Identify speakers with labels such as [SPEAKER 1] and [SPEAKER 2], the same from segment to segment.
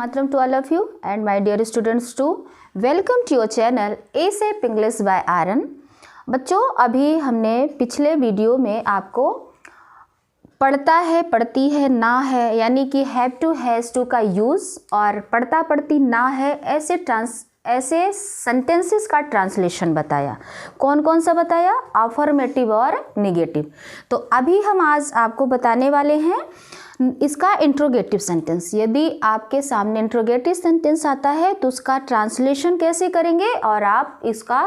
[SPEAKER 1] Matram to all of you and my dear students too. Welcome to your channel ASAP English by Aaron. बच्चों, अभी हमने पिछले video में आपको पढ़ता है, पढ़ती है, ना है यानी कि हैव टू, हैज़ टू का यूज़ और पढ़ता पढ़ती ना है ऐसे सेंटेंसेस का ट्रांसलेशन बताया। कौन कौन सा बताया? अफर्मेटिव और नेगेटिव। तो अभी हम आज आपको बताने वाले हैं इसका इंट्रोगेटिव सेंटेंस। यदि आपके सामने इंट्रोगेटिव सेंटेंस आता है तो उसका ट्रांसलेशन कैसे करेंगे और आप इसका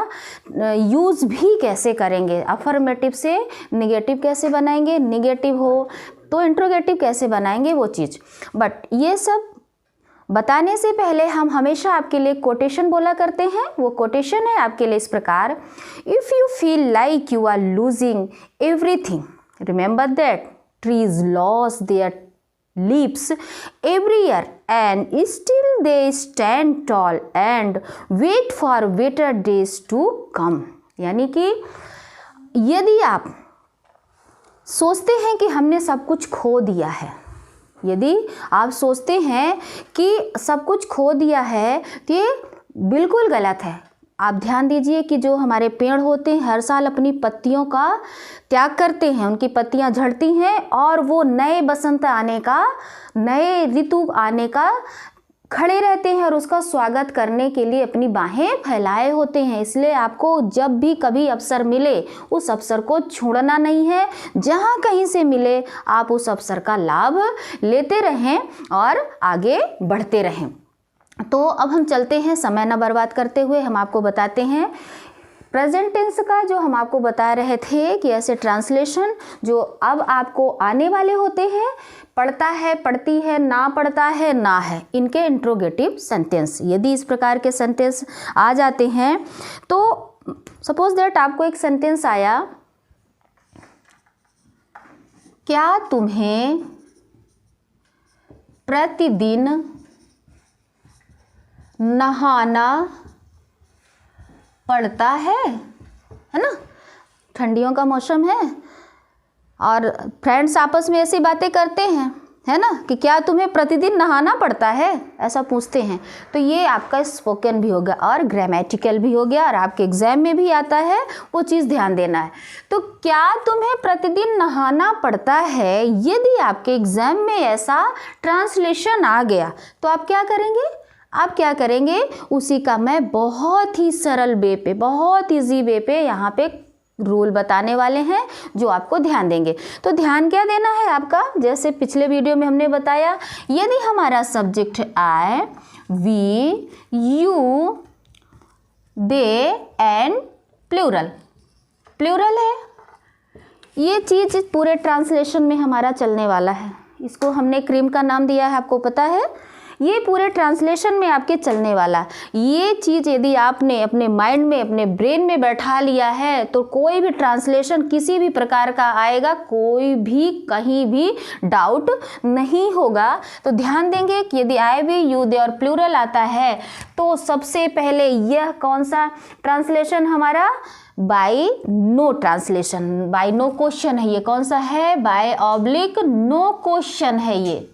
[SPEAKER 1] यूज़ भी कैसे करेंगे। अफर्मेटिव से नेगेटिव कैसे बनाएंगे, नेगेटिव हो तो इंट्रोगेटिव कैसे बनाएंगे वो चीज़। बट ये सब बताने से पहले हम हमेशा आपके लिए कोटेशन बोला करते हैं। वो कोटेशन है आपके लिए इस प्रकार: if you feel like you are losing everything, remember that trees lose their leaves every year and still they stand tall and wait for better days to come। यानी कि यदि आप सोचते हैं कि हमने सब कुछ खो दिया है, यदि आप सोचते हैं कि सब कुछ खो दिया है तो ये बिल्कुल गलत है। आप ध्यान दीजिए कि जो हमारे पेड़ होते हैं हर साल अपनी पत्तियों का त्याग करते हैं, उनकी पत्तियां झड़ती हैं और वो नए बसंत आने का, नए ऋतु आने का खड़े रहते हैं और उसका स्वागत करने के लिए अपनी बाहें फैलाए होते हैं। इसलिए आपको जब भी कभी अवसर मिले उस अवसर को छोड़ना नहीं है। जहाँ कहीं से मिले आप उस अवसर का लाभ लेते रहें और आगे बढ़ते रहें। तो अब हम चलते हैं, समय न बर्बाद करते हुए हम आपको बताते हैं प्रेजेंट टेंस का, जो हम आपको बता रहे थे कि ऐसे ट्रांसलेशन जो अब आपको आने वाले होते हैं, पढ़ता है, पढ़ती है, ना पढ़ता है, ना है, इनके इंट्रोगेटिव सेंटेंस। यदि इस प्रकार के सेंटेंस आ जाते हैं तो सपोज दैट आपको एक सेंटेंस आया, क्या तुम्हें प्रतिदिन नहाना पड़ता है ना? ठंडियों का मौसम है और फ्रेंड्स आपस में ऐसी बातें करते हैं, है ना, कि क्या तुम्हें प्रतिदिन नहाना पड़ता है, ऐसा पूछते हैं। तो ये आपका स्पोकन भी हो गया और ग्रामेटिकल भी हो गया और आपके एग्जाम में भी आता है, वो चीज़ ध्यान देना है। तो क्या तुम्हें प्रतिदिन नहाना पड़ता है, यदि आपके एग्जाम में ऐसा ट्रांसलेशन आ गया तो आप क्या करेंगे? आप क्या करेंगे? उसी का मैं बहुत ही सरल वे पे, बहुत ईजी वे पे यहाँ पे रूल बताने वाले हैं जो आपको ध्यान देंगे। तो ध्यान क्या देना है आपका? जैसे पिछले वीडियो में हमने बताया, यदि हमारा subject I, we, you, they and plural है, ये चीज़ पूरे ट्रांसलेशन में हमारा चलने वाला है। इसको हमने क्रीम का नाम दिया है, आपको पता है। ये पूरे ट्रांसलेशन में आपके चलने वाला ये चीज़ यदि आपने अपने माइंड में, अपने ब्रेन में बैठा लिया है तो कोई भी ट्रांसलेशन किसी भी प्रकार का आएगा, कोई भी कहीं भी डाउट नहीं होगा। तो ध्यान देंगे कि यदि आई, वी, यू, दे और प्लूरल आता है तो सबसे पहले यह कौन सा ट्रांसलेशन हमारा? By no translation, by no question है। ये कौन सा है? बाय ऑब्लिक नो क्वेश्चन है। ये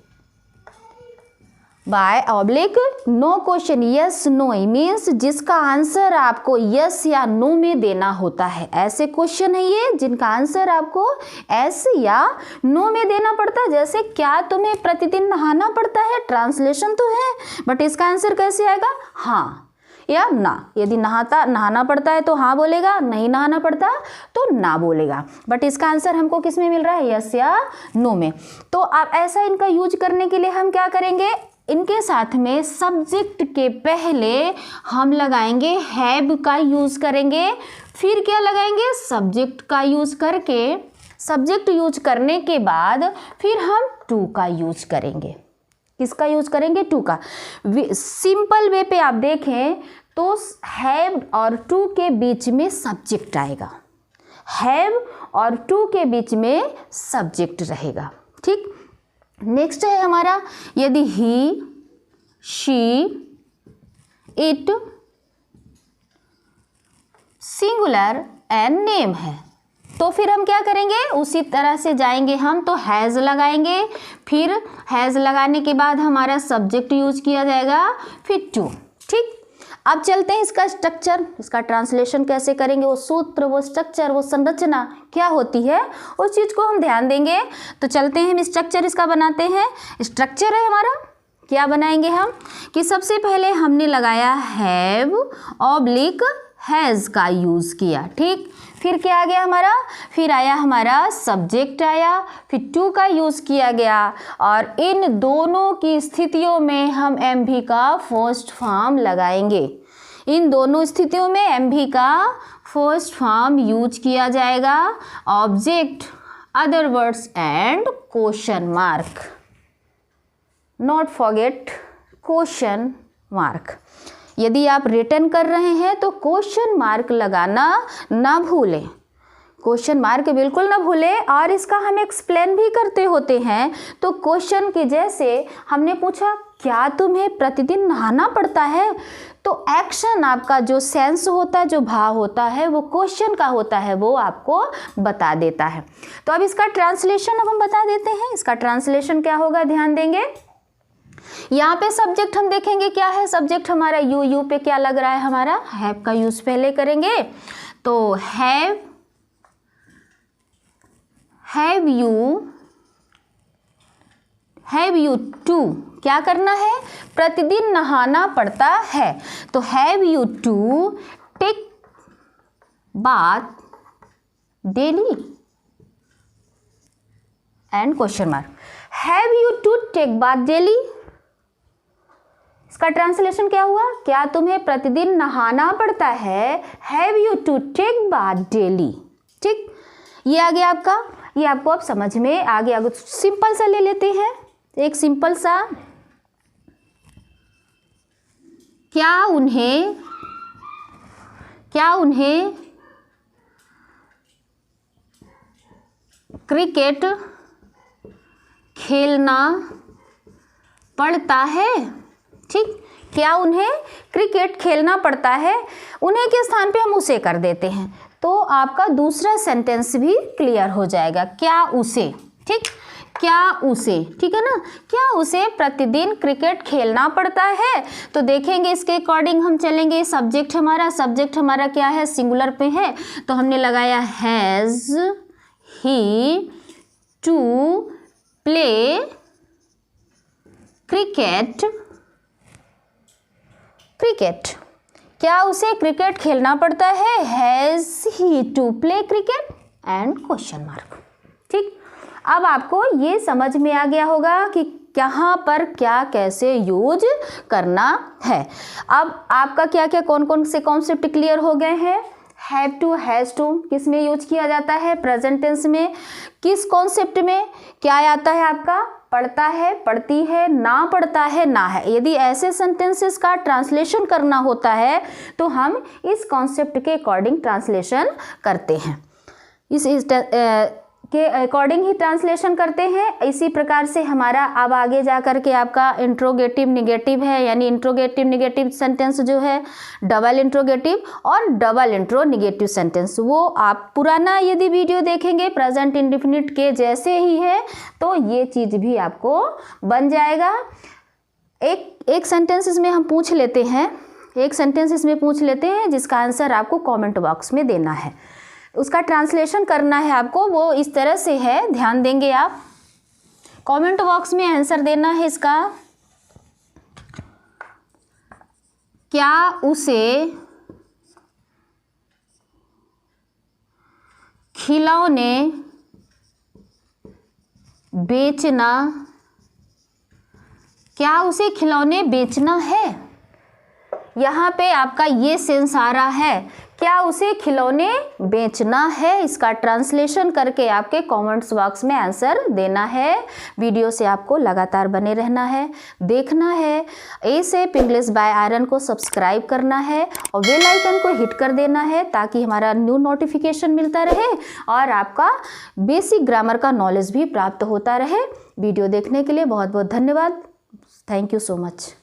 [SPEAKER 1] by oblique no question, yes no means जिसका आंसर आपको यस या नो में देना होता है। ऐसे क्वेश्चन है ये जिनका आंसर आपको यस या नो में देना पड़ता है। जैसे क्या तुम्हें प्रतिदिन नहाना पड़ता है, ट्रांसलेशन तो है बट इसका आंसर कैसे आएगा? हाँ या ना। यदि नहाना पड़ता है तो हाँ बोलेगा, नहीं नहाना पड़ता तो ना बोलेगा। बट इसका आंसर हमको किस में मिल रहा है? यस या नो में। तो आप ऐसा इनका यूज करने के लिए हम क्या करेंगे? इनके साथ में सब्जेक्ट के पहले हम लगाएंगे हैव का यूज़ करेंगे। फिर क्या लगाएंगे? सब्जेक्ट का यूज़ करके, सब्जेक्ट यूज करने के बाद फिर हम टू का यूज करेंगे। किसका यूज करेंगे? टू का। सिंपल वे पे आप देखें तो हैव और टू के बीच में सब्जेक्ट आएगा, हैव और टू के बीच में सब्जेक्ट रहेगा। ठीक, नेक्स्ट है हमारा, यदि he, she, it singular and name है तो फिर हम क्या करेंगे, उसी तरह से जाएंगे हम, तो हैज़ लगाएंगे, फिर हैज़ लगाने के बाद हमारा सब्जेक्ट यूज किया जाएगा, फिर टू। ठीक, अब चलते हैं इसका स्ट्रक्चर, इसका ट्रांसलेशन कैसे करेंगे, वो सूत्र, वो स्ट्रक्चर, वो संरचना क्या होती है, उस चीज़ को हम ध्यान देंगे। तो चलते हैं हम स्ट्रक्चर इसका बनाते हैं। स्ट्रक्चर है हमारा, क्या बनाएंगे हम कि सबसे पहले हमने लगाया हैव ऑब्लिक हैज़ का यूज़ किया। ठीक, फिर क्या आ गया हमारा, फिर आया हमारा सब्जेक्ट आया, फिर टू का यूज़ किया गया, और इन दोनों की स्थितियों में हम एम भी का फर्स्ट फॉर्म लगाएंगे। इन दोनों स्थितियों में एम भी का फर्स्ट फॉर्म यूज किया जाएगा, object, other words and question mark. Not forget question mark. यदि आप रिटर्न कर रहे हैं तो क्वेश्चन मार्क लगाना ना भूलें, क्वेश्चन मार्क बिल्कुल ना भूलें। और इसका हम एक्सप्लेन भी करते होते हैं। तो क्वेश्चन के जैसे हमने पूछा क्या तुम्हें प्रतिदिन नहाना पड़ता है, तो एक्शन आपका जो सेंस होता है, जो भाव होता है, वो क्वेश्चन का होता है, वो आपको बता देता है। तो अब इसका ट्रांसलेशन अब हम बता देते हैं। इसका ट्रांसलेशन क्या होगा, ध्यान देंगे। यहाँ पे सब्जेक्ट हम देखेंगे क्या है, सब्जेक्ट हमारा यू, यू पे क्या लग रहा है हमारा, हैव का यूज पहले करेंगे। तो हैव यू टू, क्या करना है, प्रतिदिन नहाना पड़ता है। तो have you to take bath daily and question mark. Have you to take bath daily, इसका ट्रांसलेशन क्या हुआ, क्या तुम्हें प्रतिदिन नहाना पड़ता है, have you to take bath daily. ठीक, ये आ गया आपका, ये आपको अब समझ में आ गया। सिंपल सा ले लेते हैं, एक सिंपल सा, क्या उन्हें क्रिकेट खेलना पड़ता है। ठीक, क्या उन्हें क्रिकेट खेलना पड़ता है, उन्हें के स्थान पे हम उसे कर देते हैं, तो आपका दूसरा सेंटेंस भी क्लियर हो जाएगा। क्या उसे, ठीक, क्या उसे, ठीक है ना, क्या उसे प्रतिदिन क्रिकेट खेलना पड़ता है। तो देखेंगे इसके अकॉर्डिंग हम चलेंगे। सब्जेक्ट हमारा क्या है, सिंगुलर पे है, तो हमने लगाया has he to play cricket. क्या उसे क्रिकेट खेलना पड़ता है, has he to play cricket and question mark. ठीक, अब आपको ये समझ में आ गया होगा कि कहाँ पर क्या कैसे यूज करना है। अब आपका क्या क्या कौन कौन से कॉन्सेप्ट क्लियर हो गए हैं। हैव टू, हैज़ टू किस में यूज किया जाता है, प्रेजेंट टेंस में। किस कॉन्सेप्ट में क्या आता है आपका, पढ़ता है, पढ़ती है, ना पढ़ता है, ना है। यदि ऐसे सेंटेंसेस का ट्रांसलेशन करना होता है तो हम इस कॉन्सेप्ट के अकॉर्डिंग ट्रांसलेशन करते हैं, इस के अकॉर्डिंग ही ट्रांसलेशन करते हैं। इसी प्रकार से हमारा अब आगे जा कर के आपका इंट्रोगेटिव निगेटिव है, यानी इंट्रोगेटिव निगेटिव सेंटेंस जो है, डबल इंट्रोगेटिव और डबल इंट्रो निगेटिव सेंटेंस, वो आप पुराना यदि वीडियो देखेंगे प्रेजेंट इंडेफिनिट के जैसे ही है, तो ये चीज़ भी आपको बन जाएगा। एक सेंटेंस इसमें हम पूछ लेते हैं, जिसका आंसर आपको कॉमेंट बॉक्स में देना है। उसका ट्रांसलेशन करना है आपको, वो इस तरह से है, ध्यान देंगे आप। कमेंट बॉक्स में आंसर देना है इसका, क्या उसे खिलौने बेचना है। यहाँ पे आपका ये सेंस आ रहा है, क्या उसे खिलौने बेचना है। इसका ट्रांसलेशन करके आपके कमेंट्स बॉक्स में आंसर देना है। वीडियो से आपको लगातार बने रहना है, देखना है। एसेप इंग्लिश बाय आर्यन को सब्सक्राइब करना है और बेल आइकन को हिट कर देना है, ताकि हमारा न्यू नोटिफिकेशन मिलता रहे और आपका बेसिक ग्रामर का नॉलेज भी प्राप्त होता रहे। वीडियो देखने के लिए बहुत बहुत धन्यवाद। Thank you so much.